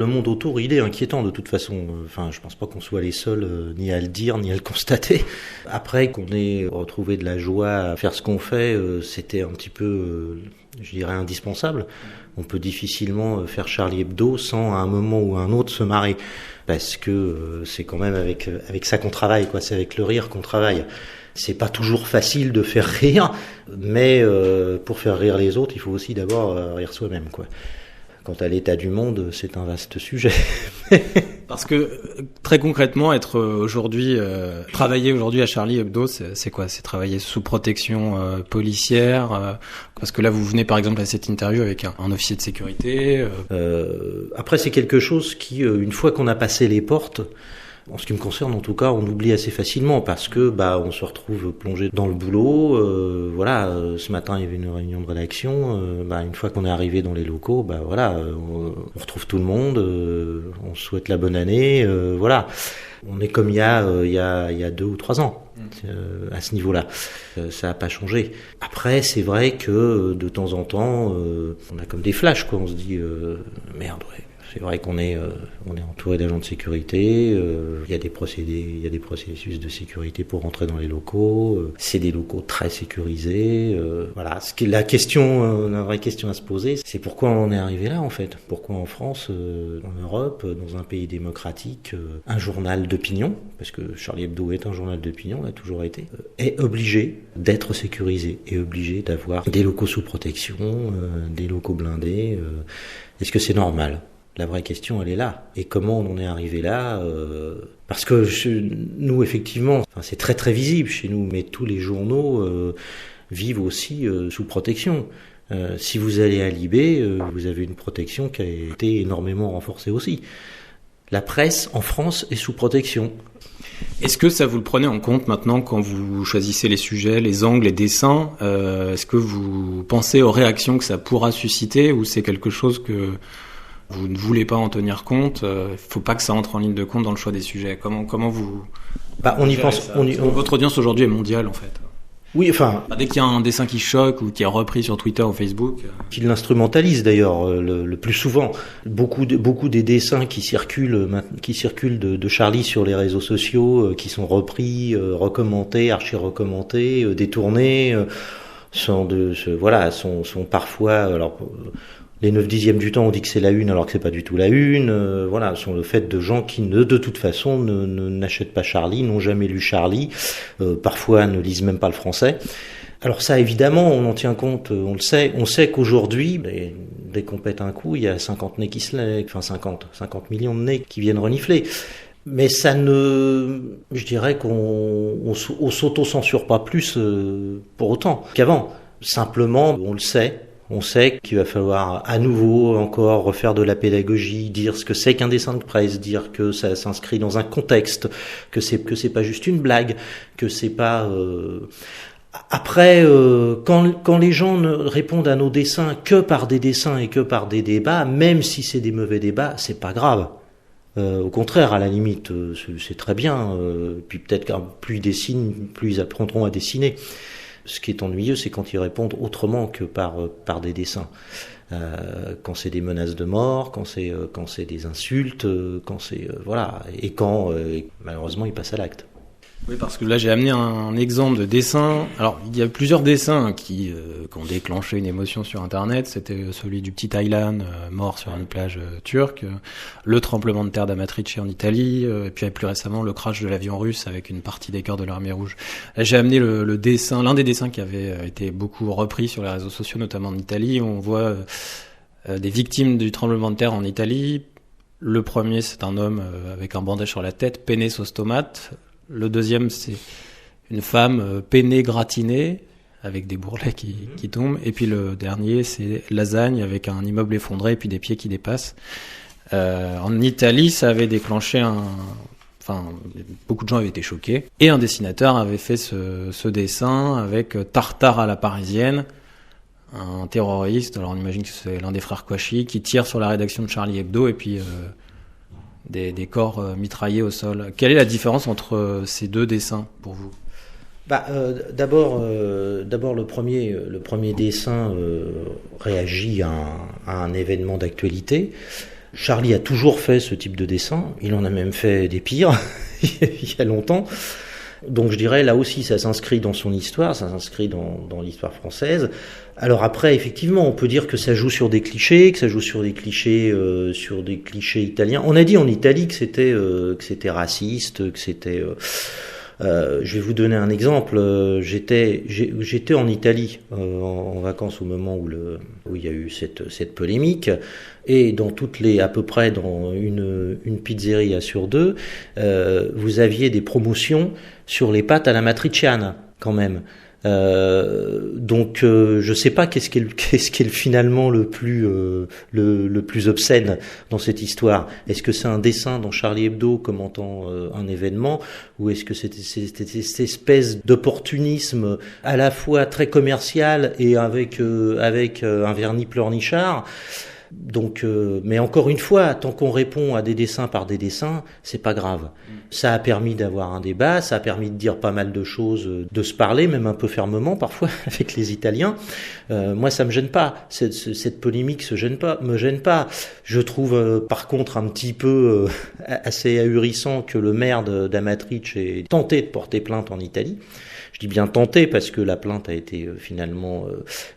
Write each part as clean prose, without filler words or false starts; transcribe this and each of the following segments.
Le monde autour, il est inquiétant de toute façon. Enfin, je pense pas qu'on soit les seuls ni à le dire, ni à le constater. Après, qu'on ait retrouvé de la joie à faire ce qu'on fait, c'était un petit peu, je dirais, indispensable. On peut difficilement faire Charlie Hebdo sans, à un moment ou à un autre, se marrer. Parce que c'est quand même avec ça qu'on travaille, quoi. C'est avec le rire qu'on travaille. C'est pas toujours facile de faire rire, mais pour faire rire les autres, il faut aussi d'abord rire soi-même, quoi. Quant à l'état du monde, c'est un vaste sujet. Parce que très concrètement, travailler aujourd'hui à Charlie Hebdo, c'est quoi ? C'est travailler sous protection policière parce que là, vous venez par exemple à cette interview avec un officier de sécurité. Après, c'est quelque chose qui, une fois qu'on a passé les portes, en ce qui me concerne, en tout cas, on oublie assez facilement parce que on se retrouve plongé dans le boulot. Ce matin, il y avait une réunion de rédaction. Une fois qu'on est arrivé dans les locaux, on retrouve tout le monde. On se souhaite la bonne année. On est comme il y a 2 ou 3 ans à ce niveau-là. Ça n'a pas changé. Après, c'est vrai que de temps en temps, on a comme des flashs, quoi. On se dit merde, ouais. C'est vrai qu'on est entouré d'agents de sécurité. Il y a des processus de sécurité pour rentrer dans les locaux. C'est des locaux très sécurisés. Voilà. La vraie question à se poser, c'est pourquoi on est arrivé là en fait. Pourquoi en France, en Europe, dans un pays démocratique, un journal d'opinion, parce que Charlie Hebdo est un journal d'opinion, l'a toujours été, est obligé d'être sécurisé, est obligé d'avoir des locaux sous protection, des locaux blindés. Est-ce que c'est normal ? La vraie question, elle est là. Et comment on en est arrivé là Parce que nous, effectivement, c'est très très visible chez nous, mais tous les journaux vivent aussi sous protection. Si vous allez à Libé, vous avez une protection qui a été énormément renforcée aussi. La presse en France est sous protection. Est-ce que ça vous le prenez en compte maintenant quand vous choisissez les sujets, les angles, les dessins Est-ce que vous pensez aux réactions que ça pourra susciter ou c'est quelque chose que vous ne voulez pas en tenir compte, faut pas que ça entre en ligne de compte dans le choix des sujets. Comment vous on y pense. Votre audience aujourd'hui est mondiale en fait. Oui, enfin. Dès qu'il y a un dessin qui choque ou qui est repris sur Twitter ou Facebook. Qui l'instrumentalise d'ailleurs le plus souvent. Beaucoup des dessins qui circulent de Charlie sur les réseaux sociaux, qui sont repris, recommandés, archi-recommandés, détournés, sont parfois. Alors, les 9/10 du temps, on dit que c'est la une alors que c'est pas du tout la une. Sont le fait de gens qui de toute façon n'achètent pas Charlie, n'ont jamais lu Charlie, parfois ne lisent même pas le français. Alors ça, évidemment, on en tient compte, on le sait. On sait qu'aujourd'hui, dès qu'on pète un coup, il y a 50 nez qui se lèvent, 50 millions de nez qui viennent renifler. Mais je dirais qu'on s'auto-censure pas plus pour autant qu'avant. Simplement, on le sait. On sait qu'il va falloir à nouveau encore refaire de la pédagogie, dire ce que c'est qu'un dessin de presse, dire que ça s'inscrit dans un contexte, que c'est pas juste une blague, que c'est pas. Après, quand les gens ne répondent à nos dessins que par des dessins et que par des débats, même si c'est des mauvais débats, c'est pas grave. Au contraire, à la limite, c'est très bien. Puis peut-être que plus ils dessinent, plus ils apprendront à dessiner. Ce qui est ennuyeux, c'est quand ils répondent autrement que par des dessins. Quand c'est des menaces de mort, quand c'est des insultes, et quand malheureusement ils passent à l'acte. Oui, parce que là j'ai amené un exemple de dessin. Alors il y a plusieurs dessins qui ont déclenché une émotion sur Internet. C'était celui du petit Aylan mort sur une plage turque, le tremblement de terre d'Amatrice en Italie, et puis plus récemment le crash de l'avion russe avec une partie des cœurs de l'armée rouge. Là, j'ai amené le dessin, l'un des dessins qui avait été beaucoup repris sur les réseaux sociaux, notamment en Italie. On voit des victimes du tremblement de terre en Italie. Le premier, c'est un homme avec un bandage sur la tête, peiné sauce tomate. Le deuxième, c'est une femme peinée, gratinée, avec des bourrelets qui tombent. Et puis le dernier, c'est lasagne avec un immeuble effondré et puis des pieds qui dépassent. En Italie, ça avait déclenché beaucoup de gens avaient été choqués. Et un dessinateur avait fait ce dessin avec Tartare à la parisienne, un terroriste, alors on imagine que c'est l'un des frères Kouachi, qui tire sur la rédaction de Charlie Hebdo et puis des corps mitraillés au sol. Quelle est la différence entre ces deux dessins pour vous ? D'abord le premier dessin réagit à un événement d'actualité. Charlie a toujours fait ce type de dessin, il en a même fait des pires, il y a longtemps. Donc je dirais, là aussi, ça s'inscrit dans son histoire, ça s'inscrit dans l'histoire française. Alors après, effectivement, on peut dire que ça joue sur des clichés, sur des clichés italiens. On a dit en Italie que c'était raciste, que c'était... je vais vous donner un exemple. J'étais en Italie en vacances au moment où il y a eu cette polémique, et à peu près dans une pizzeria sur deux, vous aviez des promotions sur les pâtes à la matriciana quand même. Donc je sais pas qu'est-ce qui est finalement le plus obscène dans cette histoire. Est-ce que c'est un dessin dans Charlie Hebdo commentant un événement, ou est-ce que c'était cette espèce d'opportunisme à la fois très commercial et avec un vernis pleurnichard? Donc, mais encore une fois, tant qu'on répond à des dessins par des dessins, c'est pas grave. Ça a permis d'avoir un débat, ça a permis de dire pas mal de choses, de se parler, même un peu fermement parfois avec les Italiens. Moi, ça me gêne pas. Cette polémique me gêne pas. Je trouve, par contre, un petit peu assez ahurissant que le maire d'Amatrice ait tenté de porter plainte en Italie. Je dis bien tenté parce que la plainte a été finalement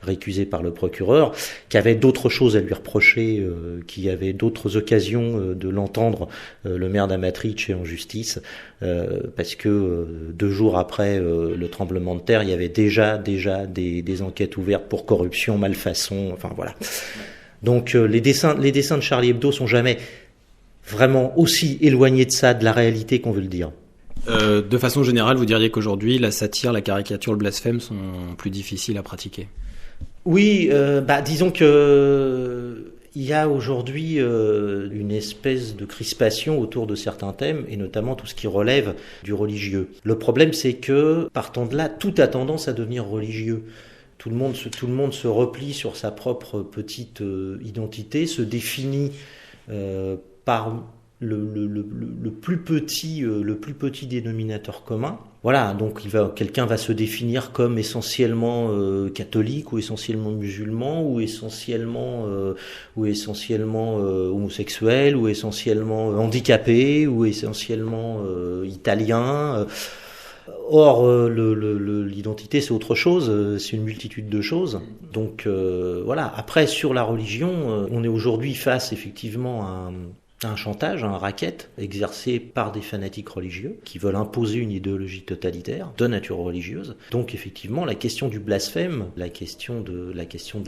récusée par le procureur, qui avait d'autres choses à lui reprocher, qui avait d'autres occasions de l'entendre, le maire d'Amatrice, en justice, parce que 2 jours après le tremblement de terre, il y avait déjà des enquêtes ouvertes pour corruption, malfaçon, enfin voilà. Donc les dessins de Charlie Hebdo sont jamais vraiment aussi éloignés de ça, de la réalité qu'on veut le dire. De façon générale, vous diriez qu'aujourd'hui, la satire, la caricature, le blasphème sont plus difficiles à pratiquer? Oui, disons que il y a aujourd'hui une espèce de crispation autour de certains thèmes, et notamment tout ce qui relève du religieux. Le problème, c'est que, partant de là, tout a tendance à devenir religieux. Tout le monde se replie sur sa propre petite identité, se définit par le plus petit dénominateur commun. Voilà, donc quelqu'un va se définir comme essentiellement catholique, ou essentiellement musulman, ou essentiellement homosexuel, ou essentiellement handicapé, ou essentiellement italien. Or, l'identité, c'est autre chose, c'est une multitude de choses. Donc voilà. Après, sur la religion, on est aujourd'hui face effectivement à un chantage, un racket exercé par des fanatiques religieux qui veulent imposer une idéologie totalitaire de nature religieuse. Donc effectivement, la question du blasphème, la question de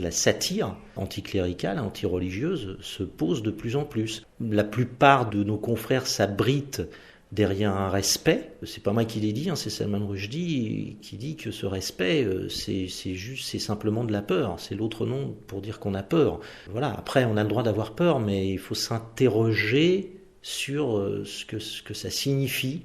la satire anticléricale, anti-religieuse se pose de plus en plus. La plupart de nos confrères s'abritent derrière un respect. C'est pas moi qui l'ai dit, c'est Salman Rushdie qui dit que ce respect, c'est simplement de la peur. C'est l'autre nom pour dire qu'on a peur. Voilà. Après, on a le droit d'avoir peur, mais il faut s'interroger sur ce que ça signifie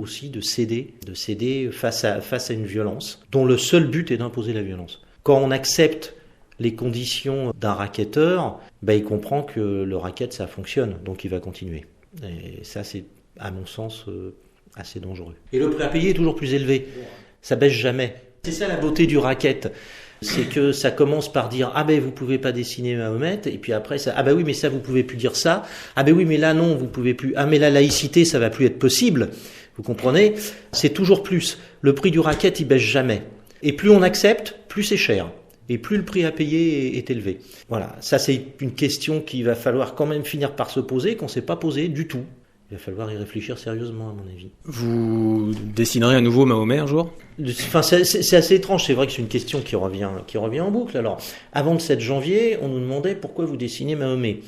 aussi de céder face à une violence dont le seul but est d'imposer la violence. Quand on accepte les conditions d'un racketteur, il comprend que le racket, ça fonctionne, donc il va continuer. Et ça, c'est, à mon sens, assez dangereux. Et le prix à payer est toujours plus élevé. Ça baisse jamais. C'est ça la beauté du racket. C'est que ça commence par dire vous pouvez pas dessiner Mahomet, et puis après ça oui mais ça vous pouvez plus dire ça. Oui mais là non, vous pouvez plus. Mais la laïcité, ça va plus être possible. Vous comprenez? C'est toujours plus. Le prix du racket, il baisse jamais. Et plus on accepte, plus c'est cher. Et plus le prix à payer est élevé. Voilà, ça c'est une question qu'il va falloir quand même finir par se poser, qu'on ne s'est pas posé du tout. Il va falloir y réfléchir sérieusement, à mon avis. Vous dessinerez à nouveau Mahomet un jour ? Enfin, c'est assez étrange. C'est vrai que c'est une question qui revient en boucle. Alors, avant le 7 janvier, on nous demandait pourquoi vous dessinez Mahomet.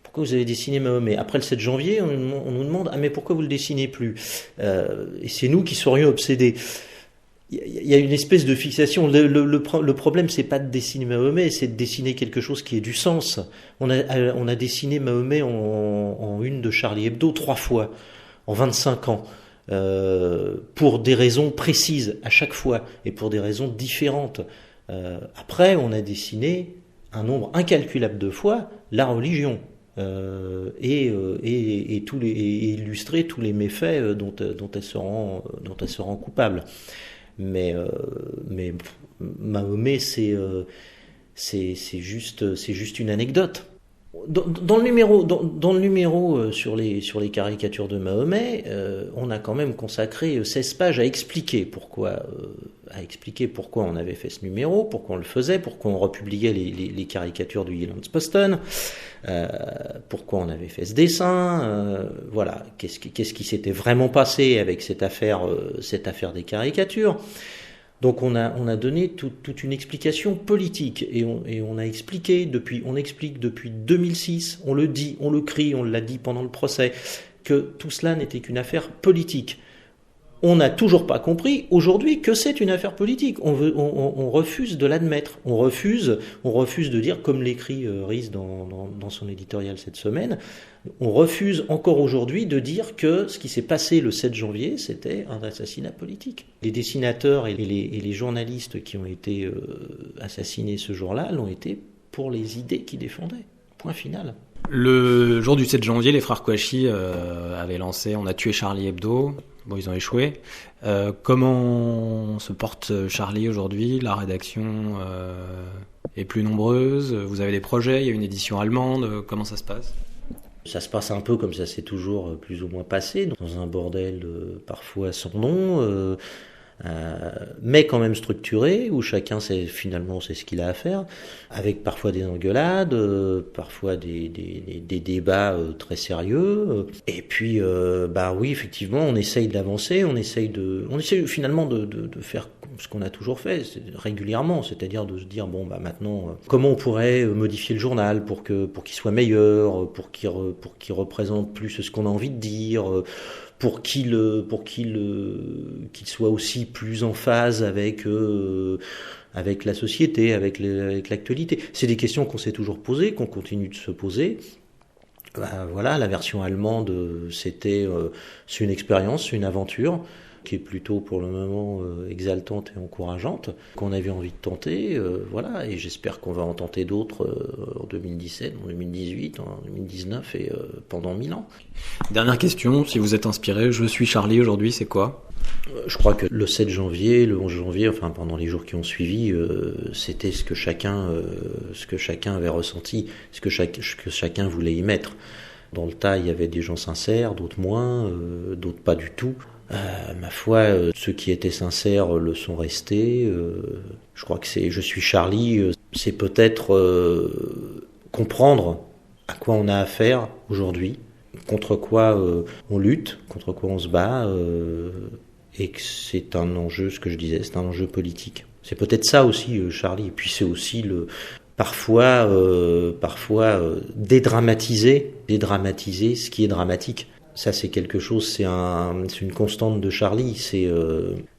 Pourquoi vous avez dessiné Mahomet ? Après le 7 janvier, on nous demande mais pourquoi vous le dessinez plus ? Et c'est nous qui serions obsédés. Il y a une espèce de fixation. Le problème, c'est pas de dessiner Mahomet, c'est de dessiner quelque chose qui ait du sens. On a dessiné Mahomet en une de Charlie Hebdo 3 fois, en 25 ans, pour des raisons précises à chaque fois, et pour des raisons différentes. Après, on a dessiné un nombre incalculable de fois la religion. Et illustrer tous les méfaits dont elle se rend coupable. Mais Mahomet, c'est juste une anecdote. Dans le numéro sur les caricatures de Mahomet, on a quand même consacré 16 pages à expliquer pourquoi on avait fait ce numéro, pourquoi on le faisait, pourquoi on republiait les caricatures du Jyllands-Posten, pourquoi on avait fait ce dessin, voilà, qu'est-ce qui s'était vraiment passé avec cette affaire des caricatures. Donc on a donné toute une explication politique et on explique depuis 2006, on le dit, on le crie, on l'a dit pendant le procès, que tout cela n'était qu'une affaire politique. On n'a toujours pas compris aujourd'hui que c'est une affaire politique. On refuse de l'admettre. On refuse de dire, comme l'écrit Riz dans son éditorial cette semaine, on refuse encore aujourd'hui de dire que ce qui s'est passé le 7 janvier, c'était un assassinat politique. Les dessinateurs et les journalistes qui ont été assassinés ce jour-là l'ont été pour les idées qu'ils défendaient. Point final. Le jour du 7 janvier, les frères Kouachi avaient lancé « On a tué Charlie Hebdo ». Bon, ils ont échoué. Comment se porte Charlie aujourd'hui? La rédaction est plus nombreuse. Vous avez des projets? Il y a une édition allemande. Comment ça se passe? Ça se passe un peu comme ça s'est toujours plus ou moins passé, dans un bordel parfois sans nom, mais quand même structuré, où chacun sait ce qu'il a à faire, avec parfois des engueulades, parfois des débats très sérieux. Et puis, oui, effectivement, on essaye d'avancer, on essaye finalement de faire ce qu'on a toujours fait régulièrement, c'est-à-dire de se dire maintenant comment on pourrait modifier le journal pour qu'il soit meilleur, pour qu'il représente plus ce qu'on a envie de dire, pour qu'il soit aussi plus en phase avec la société, avec l'actualité. C'est des questions qu'on s'est toujours posées, qu'on continue de se poser. Voilà, la version allemande, c'est une expérience, une aventure qui est plutôt pour le moment exaltante et encourageante, qu'on avait envie de tenter, voilà, et j'espère qu'on va en tenter d'autres en 2017, en 2018, en 2019 et pendant 1000 ans. Dernière question, si vous êtes inspiré, je suis Charlie aujourd'hui, c'est quoi? Je crois que le 7 janvier, le 11 janvier, enfin pendant les jours qui ont suivi, c'était ce que chacun avait ressenti, ce que chacun voulait y mettre. Dans le tas, il y avait des gens sincères, d'autres moins, d'autres pas du tout. Ma foi, ceux qui étaient sincères le sont restés. Je crois que Je suis Charlie, c'est peut-être comprendre à quoi on a affaire aujourd'hui, contre quoi on lutte, contre quoi on se bat, et que c'est un enjeu, ce que je disais, c'est un enjeu politique. C'est peut-être ça aussi, Charlie. Et puis c'est aussi parfois dédramatiser ce qui est dramatique. Ça, c'est quelque chose, c'est une constante de Charlie. C'est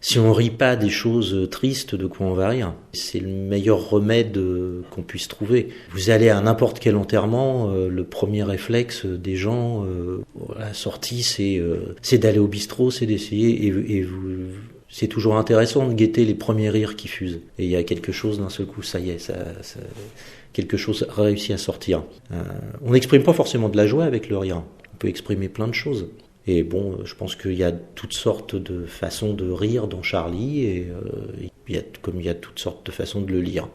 si on rit pas des choses tristes, de quoi on va rire? C'est le meilleur remède qu'on puisse trouver. Vous allez à n'importe quel enterrement, le premier réflexe des gens à la sortie, c'est d'aller au bistrot, c'est d'essayer c'est toujours intéressant de guetter les premiers rires qui fusent. Et il y a quelque chose d'un seul coup, ça y est, quelque chose réussit à sortir. On n'exprime pas forcément de la joie avec le rire. On peut exprimer plein de choses. Et bon, je pense qu'il y a toutes sortes de façons de rire dans Charlie, et comme il y a toutes sortes de façons de le lire.